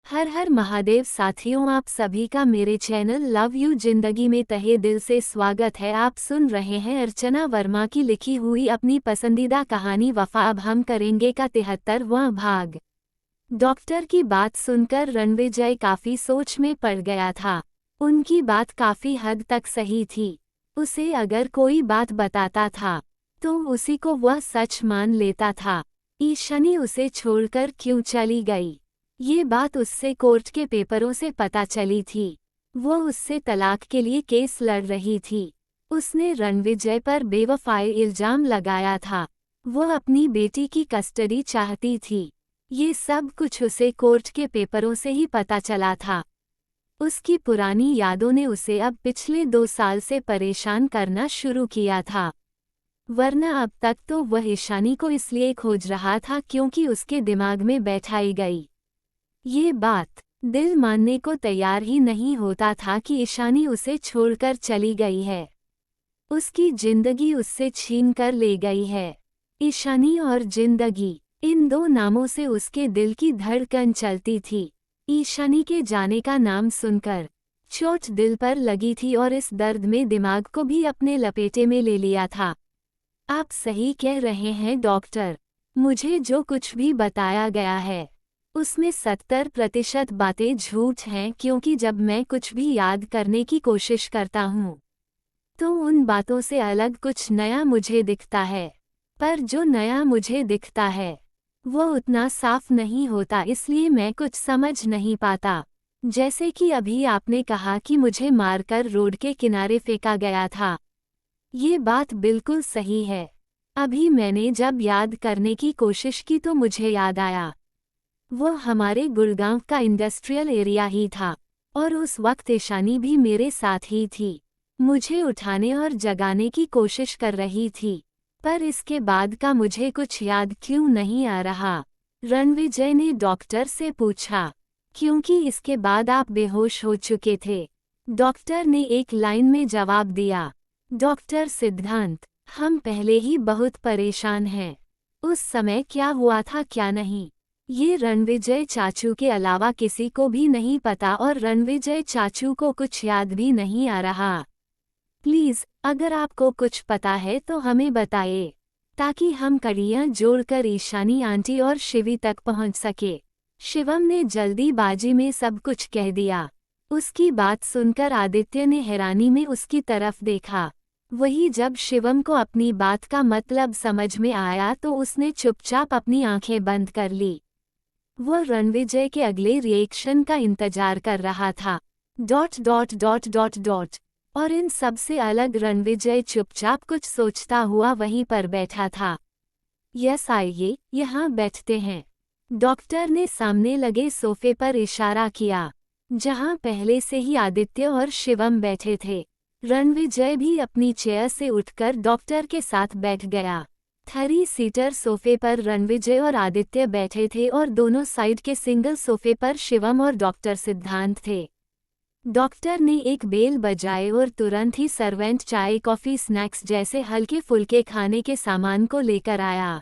हर हर महादेव साथियों, आप सभी का मेरे चैनल लव यू जिंदगी में तहे दिल से स्वागत है। आप सुन रहे हैं अर्चना वर्मा की लिखी हुई अपनी पसंदीदा कहानी वफा। अब हम करेंगे का 73वां भाग। डॉक्टर की बात सुनकर रणविजय काफी सोच में पड़ गया था। उनकी बात काफी हद तक सही थी। उसे अगर कोई बात बताता था तो उसी को वह सच मान लेता था। ईशानी उसे छोड़कर क्यों चली गई, ये बात उससे कोर्ट के पेपरों से पता चली थी। वो उससे तलाक के लिए केस लड़ रही थी। उसने रणविजय पर बेवफाई इल्जाम लगाया था। वो अपनी बेटी की कस्टडी चाहती थी। ये सब कुछ उसे कोर्ट के पेपरों से ही पता चला था। उसकी पुरानी यादों ने उसे अब पिछले 2 साल से परेशान करना शुरू किया था। वरना अब तक तो वह ईशानी को इसलिए खोज रहा था क्योंकि उसके दिमाग में बैठाई गई ये बात दिल मानने को तैयार ही नहीं होता था कि ईशानी उसे छोड़कर चली गई है। उसकी जिंदगी उससे छीन कर ले गई है। ईशानी और जिंदगी, इन दो नामों से उसके दिल की धड़कन चलती थी। ईशानी के जाने का नाम सुनकर चोट दिल पर लगी थी और इस दर्द में दिमाग को भी अपने लपेटे में ले लिया था। आप सही कह रहे हैं डॉक्टर, मुझे जो कुछ भी बताया गया है उसमें 70% बातें झूठ हैं, क्योंकि जब मैं कुछ भी याद करने की कोशिश करता हूँ तो उन बातों से अलग कुछ नया मुझे दिखता है। पर जो नया मुझे दिखता है वो उतना साफ नहीं होता, इसलिए मैं कुछ समझ नहीं पाता। जैसे कि अभी आपने कहा कि मुझे मारकर रोड के किनारे फेंका गया था। ये बात बिल्कुल सही है। अभी मैंने जब याद करने की कोशिश की तो मुझे याद आया वो हमारे गुड़गांव का इंडस्ट्रियल एरिया ही था और उस वक्त ईशानी भी मेरे साथ ही थी। मुझे उठाने और जगाने की कोशिश कर रही थी, पर इसके बाद का मुझे कुछ याद क्यों नहीं आ रहा। रणविजय ने डॉक्टर से पूछा, क्योंकि इसके बाद आप बेहोश हो चुके थे। डॉक्टर ने एक लाइन में जवाब दिया, डॉक्टर सिद्धांत, हम पहले ही बहुत परेशान हैं। उस समय क्या हुआ था क्या नहीं, ये रणविजय चाचू के अलावा किसी को भी नहीं पता और रणविजय चाचू को कुछ याद भी नहीं आ रहा। प्लीज, अगर आपको कुछ पता है तो हमें बताइए, ताकि हम कड़ियां जोड़कर ईशानी आंटी और शिवी तक पहुंच सके। शिवम ने जल्दीबाजी में सब कुछ कह दिया। उसकी बात सुनकर आदित्य ने हैरानी में उसकी तरफ देखा। वही जब शिवम को अपनी बात का मतलब समझ में आया तो उसने चुपचाप अपनी आंखें बंद कर ली। वो रणविजय के अगले रिएक्शन का इंतजार कर रहा था। ... और इन सब से अलग रणविजय चुपचाप कुछ सोचता हुआ वहीं पर बैठा था। यस, आइए, यहाँ बैठते हैं। डॉक्टर ने सामने लगे सोफे पर इशारा किया, जहाँ पहले से ही आदित्य और शिवम बैठे थे। रणविजय भी अपनी चेयर से उठकर डॉक्टर के साथ बैठ गया। 3 सीटर सोफे पर रणविजय और आदित्य बैठे थे और दोनों साइड के सिंगल सोफे पर शिवम और डॉक्टर सिद्धांत थे। डॉक्टर ने एक बेल बजाए और तुरंत ही सर्वेंट चाय कॉफी स्नैक्स जैसे हल्के फुल्के खाने के सामान को लेकर आया।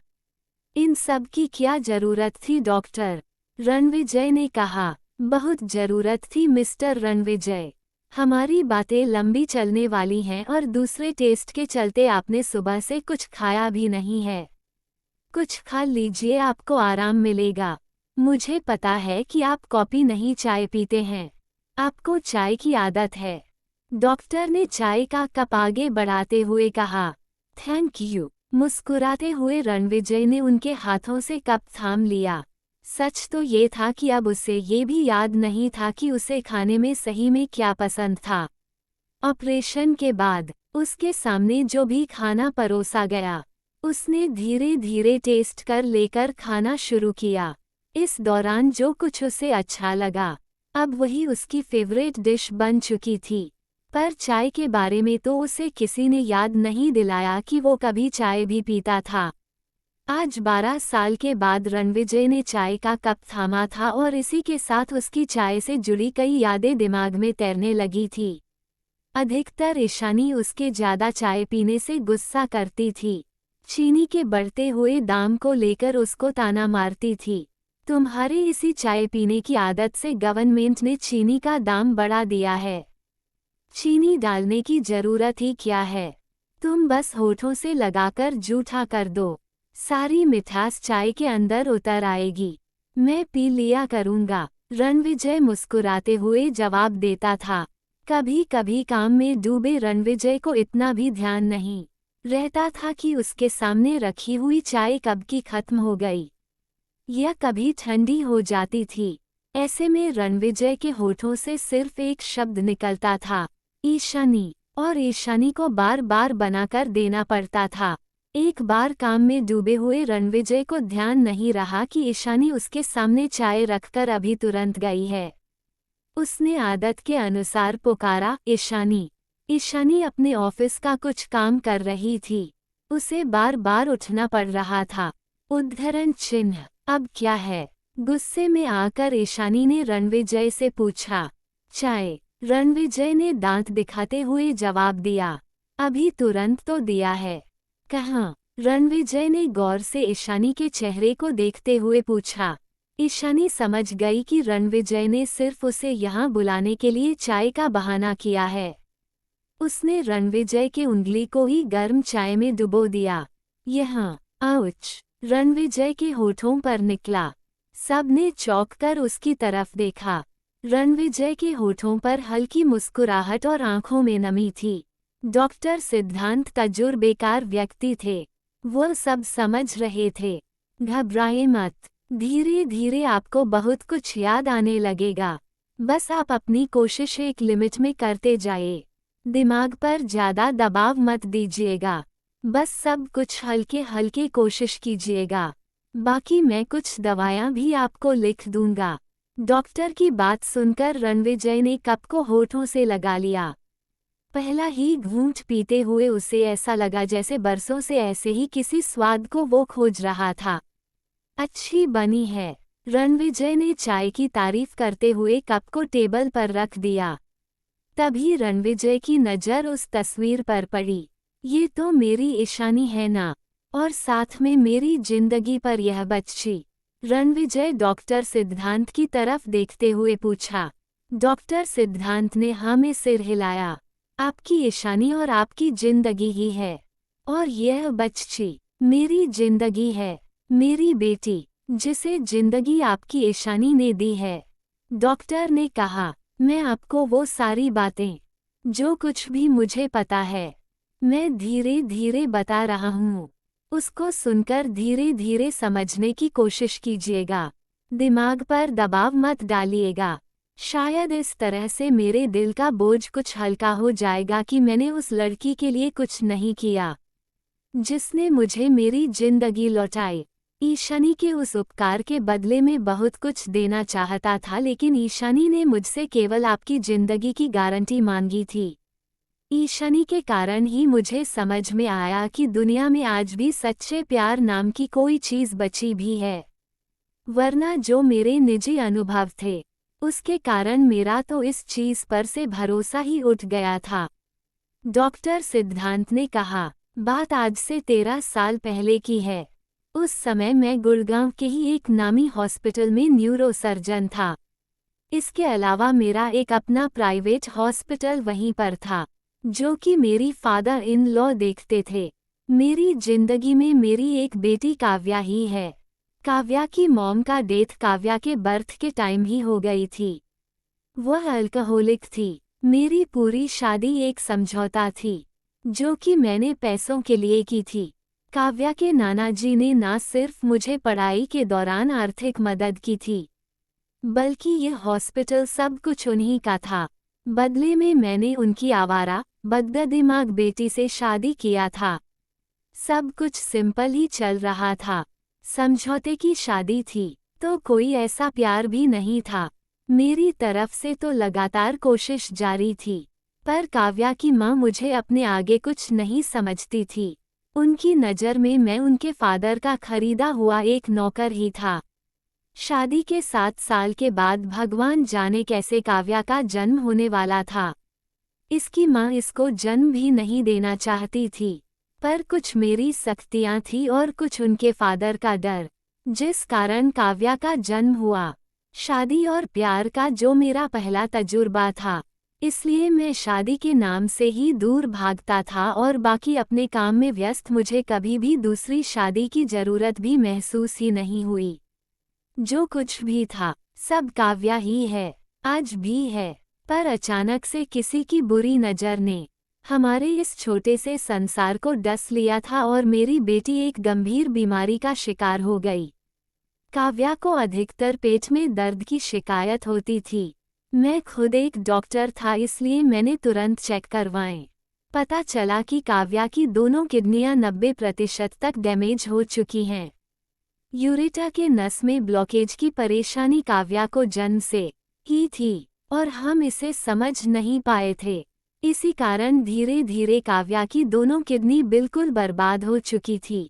इन सब की क्या जरूरत थी डॉक्टर, रणविजय ने कहा। बहुत जरूरत थी मिस्टर रणविजय, हमारी बातें लंबी चलने वाली हैं और दूसरे टेस्ट के चलते आपने सुबह से कुछ खाया भी नहीं है। कुछ खा लीजिए, आपको आराम मिलेगा। मुझे पता है कि आप कॉफी नहीं चाय पीते हैं, आपको चाय की आदत है। डॉक्टर ने चाय का कप आगे बढ़ाते हुए कहा। Thank you. मुस्कुराते हुए रणविजय ने उनके हाथों से कप थाम लिया। सच तो ये था कि अब उसे ये भी याद नहीं था कि उसे खाने में सही में क्या पसंद था। ऑपरेशन के बाद उसके सामने जो भी खाना परोसा गया उसने धीरे धीरे टेस्ट कर लेकर खाना शुरू किया। इस दौरान जो कुछ उसे अच्छा लगा अब वही उसकी फेवरेट डिश बन चुकी थी। पर चाय के बारे में तो उसे किसी ने याद नहीं दिलाया कि वो कभी चाय भी पीता था। आज 12 साल के बाद रणविजय ने चाय का कप थामा था और इसी के साथ उसकी चाय से जुड़ी कई यादें दिमाग में तैरने लगी थी। अधिकतर ईशानी उसके ज्यादा चाय पीने से गुस्सा करती थी। चीनी के बढ़ते हुए दाम को लेकर उसको ताना मारती थी। तुम्हारे इसी चाय पीने की आदत से गवर्नमेंट ने चीनी का दाम बढ़ा दिया है। चीनी डालने की जरूरत ही क्या है, तुम बस होठों से लगाकर जूठा कर दो, सारी मिठास चाय के अंदर उतर आएगी। मैं पी लिया करूँगा, रणविजय मुस्कुराते हुए जवाब देता था। कभी कभी काम में डूबे रणविजय को इतना भी ध्यान नहीं रहता था कि उसके सामने रखी हुई चाय कब की खत्म हो गई या कभी ठंडी हो जाती थी। ऐसे में रणविजय के होठों से सिर्फ एक शब्द निकलता था, ईशानी, और ईशानी को बार बार बनाकर देना पड़ता था। एक बार काम में डूबे हुए रणविजय को ध्यान नहीं रहा कि ईशानी उसके सामने चाय रखकर अभी तुरंत गई है। उसने आदत के अनुसार पुकारा, ईशानी। ईशानी अपने ऑफिस का कुछ काम कर रही थी, उसे बार बार उठना पड़ रहा था। उद्धरण चिन्ह, अब क्या है? गुस्से में आकर ईशानी ने रणविजय से पूछा। चाय, रणविजय ने दांत दिखाते हुए जवाब दिया। अभी तुरंत तो दिया है। कहाँ? रणविजय ने गौर से ईशानी के चेहरे को देखते हुए पूछा। ईशानी समझ गई कि रणविजय ने सिर्फ उसे यहाँ बुलाने के लिए चाय का बहाना किया है। उसने रणविजय की उंगली को ही गर्म चाय में डुबो दिया। यहाँ, आउच, रणविजय के होठों पर निकला। सबने चौंककर उसकी तरफ देखा। रणविजय के होठों पर हल्की मुस्कुराहट और आंखों में नमी थी। डॉक्टर सिद्धांत तजुर्बेकार व्यक्ति थे, वो सब समझ रहे थे। घबराए मत, धीरे धीरे आपको बहुत कुछ याद आने लगेगा। बस आप अपनी कोशिश एक लिमिट में करते जाइए। दिमाग पर ज़्यादा दबाव मत दीजिएगा, बस सब कुछ हल्के हल्के कोशिश कीजिएगा। बाकी मैं कुछ दवायां भी आपको लिख दूंगा। डॉक्टर की बात सुनकर रणविजय ने कप को होठों से लगा लिया। पहला ही घूंट पीते हुए उसे ऐसा लगा जैसे बरसों से ऐसे ही किसी स्वाद को वो खोज रहा था। अच्छी बनी है, रणविजय ने चाय की तारीफ करते हुए कप को टेबल पर रख दिया। तभी रणविजय की नज़र उस तस्वीर पर पड़ी। ये तो मेरी ईशानी है ना, और साथ में मेरी जिंदगी पर यह बच्ची। रणविजय डॉक्टर सिद्धांत की तरफ देखते हुए पूछा। डॉक्टर सिद्धांत ने हाँ में सिर हिलाया। आपकी ईशानी और आपकी जिंदगी ही है, और यह बच्ची मेरी जिंदगी है, मेरी बेटी, जिसे जिंदगी आपकी ईशानी ने दी है। डॉक्टर ने कहा, मैं आपको वो सारी बातें, जो कुछ भी मुझे पता है, मैं धीरे धीरे बता रहा हूँ। उसको सुनकर धीरे धीरे समझने की कोशिश कीजिएगा। दिमाग पर दबाव मत डालिएगा। शायद इस तरह से मेरे दिल का बोझ कुछ हल्का हो जाएगा कि मैंने उस लड़की के लिए कुछ नहीं किया, जिसने मुझे मेरी जिंदगी लौटाई। ईशानी के उस उपकार के बदले में बहुत कुछ देना चाहता था, लेकिन ईशानी ने मुझसे केवल आपकी जिंदगी की गारंटी मांगी थी। ईशानी के कारण ही मुझे समझ में आया कि दुनिया में आज भी सच्चे प्यार नाम की कोई चीज़ बची भी है, वरना जो मेरे निजी अनुभव थे, उसके कारण मेरा तो इस चीज़ पर से भरोसा ही उठ गया था। डॉक्टर सिद्धांत ने कहा, बात आज से 13 साल पहले की है। उस समय मैं गुड़गांव के ही एक नामी हॉस्पिटल में न्यूरोसर्जन था। इसके अलावा मेरा एक अपना प्राइवेट हॉस्पिटल वहीं पर था, जो कि मेरी फादर इन लॉ देखते थे। मेरी जिंदगी में मेरी एक बेटी काव्या ही है। काव्या की मॉम का डेथ काव्या के बर्थ के टाइम ही हो गई थी। वह अल्कोहलिक थी। मेरी पूरी शादी एक समझौता थी, जो कि मैंने पैसों के लिए की थी। काव्या के नाना जी ने ना सिर्फ मुझे पढ़ाई के दौरान आर्थिक मदद की थी, बल्कि यह हॉस्पिटल सब कुछ उन्हीं का था। बदले में मैंने उनकी आवारा, बददिमाग बेटी से शादी किया था। सब कुछ सिंपल ही चल रहा था। समझौते की शादी थी, तो कोई ऐसा प्यार भी नहीं था। मेरी तरफ से तो लगातार कोशिश जारी थी, पर काव्या की माँ मुझे अपने आगे कुछ नहीं समझती थी। उनकी नज़र में मैं उनके फादर का खरीदा हुआ एक नौकर ही था। शादी के 7 साल के बाद भगवान जाने कैसे काव्या का जन्म होने वाला था। इसकी माँ इसको जन्म भी नहीं देना चाहती थी, पर कुछ मेरी सख्तियाँ थी और कुछ उनके फादर का डर। जिस कारण काव्या का जन्म हुआ। शादी और प्यार का जो मेरा पहला तजुर्बा था, इसलिए मैं शादी के नाम से ही दूर भागता था और बाकी अपने काम में व्यस्त, मुझे कभी भी दूसरी शादी की जरूरत भी महसूस ही नहीं हुई। जो कुछ भी था सब काव्या ही है, आज भी है। पर अचानक से किसी की बुरी नज़र ने हमारे इस छोटे से संसार को डस लिया था और मेरी बेटी एक गंभीर बीमारी का शिकार हो गई। काव्या को अधिकतर पेट में दर्द की शिकायत होती थी। मैं खुद एक डॉक्टर था, इसलिए मैंने तुरंत चेक करवाएं। पता चला कि काव्या की दोनों किडनियां 90% तक डैमेज हो चुकी हैं। यूरेटा के नस में ब्लॉकेज की परेशानी काव्या को जन्म से ही थी और हम इसे समझ नहीं पाए थे। इसी कारण धीरे धीरे काव्या की दोनों किडनी बिल्कुल बर्बाद हो चुकी थी।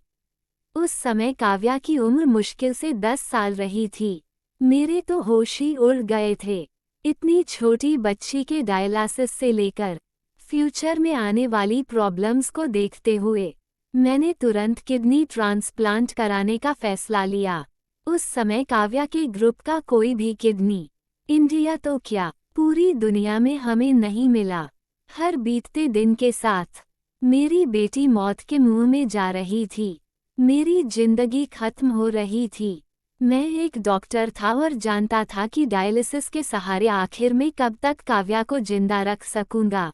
उस समय काव्या की उम्र मुश्किल से 10 साल रही थी। मेरे तो होश ही उड़ गए थे। इतनी छोटी बच्ची के डायलिसिस से लेकर फ्यूचर में आने वाली प्रॉब्लम्स को देखते हुए मैंने तुरंत किडनी ट्रांसप्लांट कराने का फैसला लिया। उस समय काव्या के ग्रुप का कोई भी किडनी, इंडिया तो क्या पूरी दुनिया में हमें नहीं मिला। हर बीतते दिन के साथ मेरी बेटी मौत के मुंह में जा रही थी। मेरी जिंदगी खत्म हो रही थी। मैं एक डॉक्टर था और जानता था कि डायलिसिस के सहारे आखिर में कब तक काव्या को जिंदा रख सकूंगा।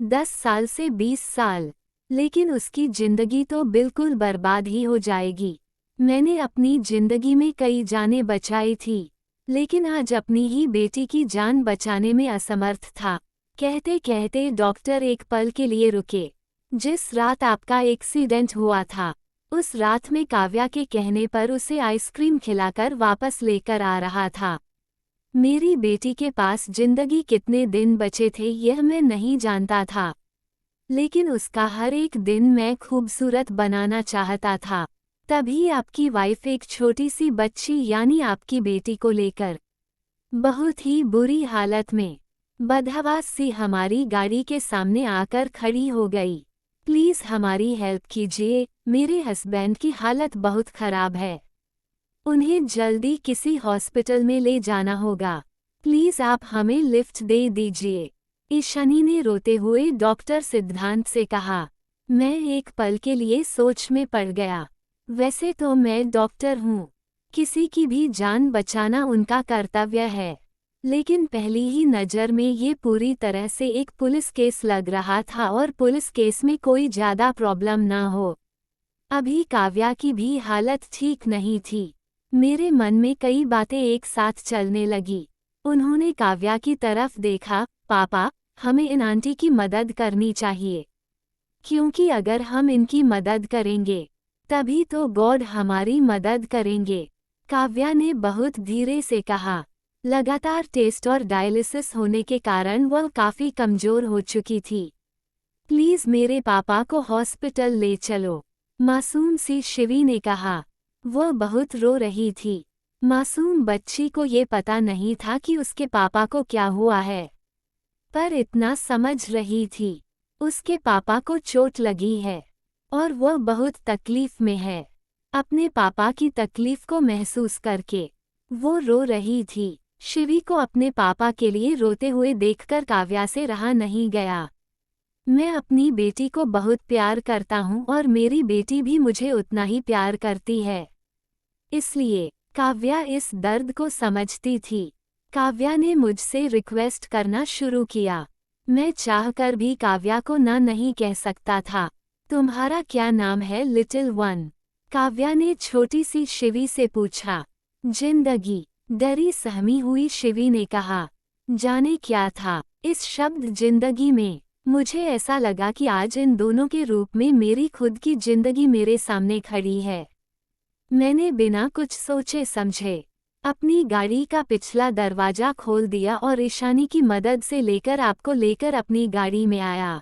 10 साल से 20 साल, लेकिन उसकी जिंदगी तो बिल्कुल बर्बाद ही हो जाएगी। मैंने अपनी जिंदगी में कई जानें बचाई थी, लेकिन आज अपनी ही बेटी की जान बचाने में असमर्थ था। कहते कहते डॉक्टर एक पल के लिए रुके। जिस रात आपका एक्सीडेंट हुआ था, उस रात में काव्या के कहने पर उसे आइसक्रीम खिलाकर वापस लेकर आ रहा था। मेरी बेटी के पास जिंदगी कितने दिन बचे थे यह मैं नहीं जानता था, लेकिन उसका हर एक दिन मैं खूबसूरत बनाना चाहता था। तभी आपकी वाइफ एक छोटी सी बच्ची यानी आपकी बेटी को लेकर बहुत ही बुरी हालत में बदहवास सी हमारी गाड़ी के सामने आकर खड़ी हो गई। प्लीज़ हमारी हेल्प कीजिए, मेरे हस्बैंड की हालत बहुत खराब है। उन्हें जल्दी किसी हॉस्पिटल में ले जाना होगा। प्लीज़ आप हमें लिफ्ट दे दीजिए। ईशानी ने रोते हुए डॉक्टर सिद्धांत से कहा। मैं एक पल के लिए सोच में पड़ गया। वैसे तो मैं डॉक्टर हूँ, किसी की भी जान बचाना उनका कर्तव्य है, लेकिन पहली ही नज़र में ये पूरी तरह से एक पुलिस केस लग रहा था और पुलिस केस में कोई ज़्यादा प्रॉब्लम ना हो। अभी काव्या की भी हालत ठीक नहीं थी। मेरे मन में कई बातें एक साथ चलने लगी। उन्होंने काव्या की तरफ देखा। पापा, हमें इन आंटी की मदद करनी चाहिए, क्योंकि अगर हम इनकी मदद करेंगे तभी तो गॉड हमारी मदद करेंगे। काव्या ने बहुत धीरे से कहा। लगातार टेस्ट और डायलिसिस होने के कारण वह काफ़ी कमज़ोर हो चुकी थी। प्लीज़ मेरे पापा को हॉस्पिटल ले चलो, मासूम सी शिवी ने कहा। वह बहुत रो रही थी। मासूम बच्ची को ये पता नहीं था कि उसके पापा को क्या हुआ है, पर इतना समझ रही थी, उसके पापा को चोट लगी है और वह बहुत तकलीफ में है। अपने पापा की तकलीफ को महसूस करके वो रो रही थी। शिवी को अपने पापा के लिए रोते हुए देखकर काव्या से रहा नहीं गया। मैं अपनी बेटी को बहुत प्यार करता हूँ और मेरी बेटी भी मुझे उतना ही प्यार करती है, इसलिए काव्या इस दर्द को समझती थी। काव्या ने मुझसे रिक्वेस्ट करना शुरू किया। मैं चाहकर भी काव्या को ना नहीं कह सकता था। तुम्हारा क्या नाम है लिटिल वन? काव्या ने छोटी सी शिवी से पूछा। जिंदगी, डरी सहमी हुई शिवी ने कहा। जाने क्या था इस शब्द जिंदगी में। मुझे ऐसा लगा कि आज इन दोनों के रूप में मेरी खुद की जिंदगी मेरे सामने खड़ी है। मैंने बिना कुछ सोचे समझे अपनी गाड़ी का पिछला दरवाजा खोल दिया और ईशानी की मदद से लेकर आपको लेकर अपनी गाड़ी में आया।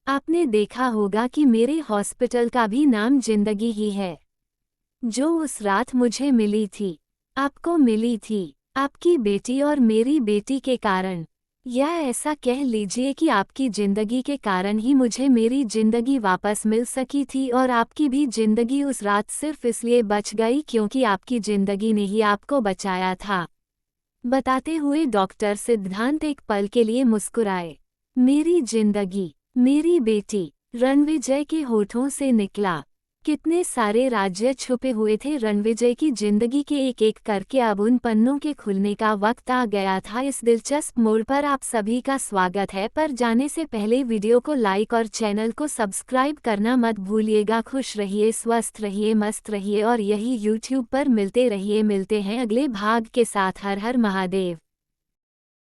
आपने देखा होगा कि मेरे हॉस्पिटल का भी नाम जिंदगी ही है। जो उस रात मुझे मिली थी, आपको मिली थी, आपकी बेटी और मेरी बेटी के कारण। या ऐसा कह लीजिए कि आपकी जिंदगी के कारण ही मुझे मेरी जिंदगी वापस मिल सकी थी और आपकी भी जिंदगी उस रात सिर्फ इसलिए बच गई क्योंकि आपकी जिंदगी ने ही आपको बचाया था। बताते हुए डॉक्टर सिद्धांत एक पल के लिए मुस्कुराए। मेरी जिंदगी, मेरी बेटी, रणविजय के होठों से निकला। कितने सारे राज्य छुपे हुए थे रणविजय की जिंदगी के एक एक करके, अब उन पन्नों के खुलने का वक्त आ गया था। इस दिलचस्प मोड़ पर आप सभी का स्वागत है, पर जाने से पहले वीडियो को लाइक और चैनल को सब्सक्राइब करना मत भूलिएगा। खुश रहिए, स्वस्थ रहिए, मस्त रहिए और यही यूट्यूब पर मिलते रहिए। मिलते हैं अगले भाग के साथ। हर हर महादेव।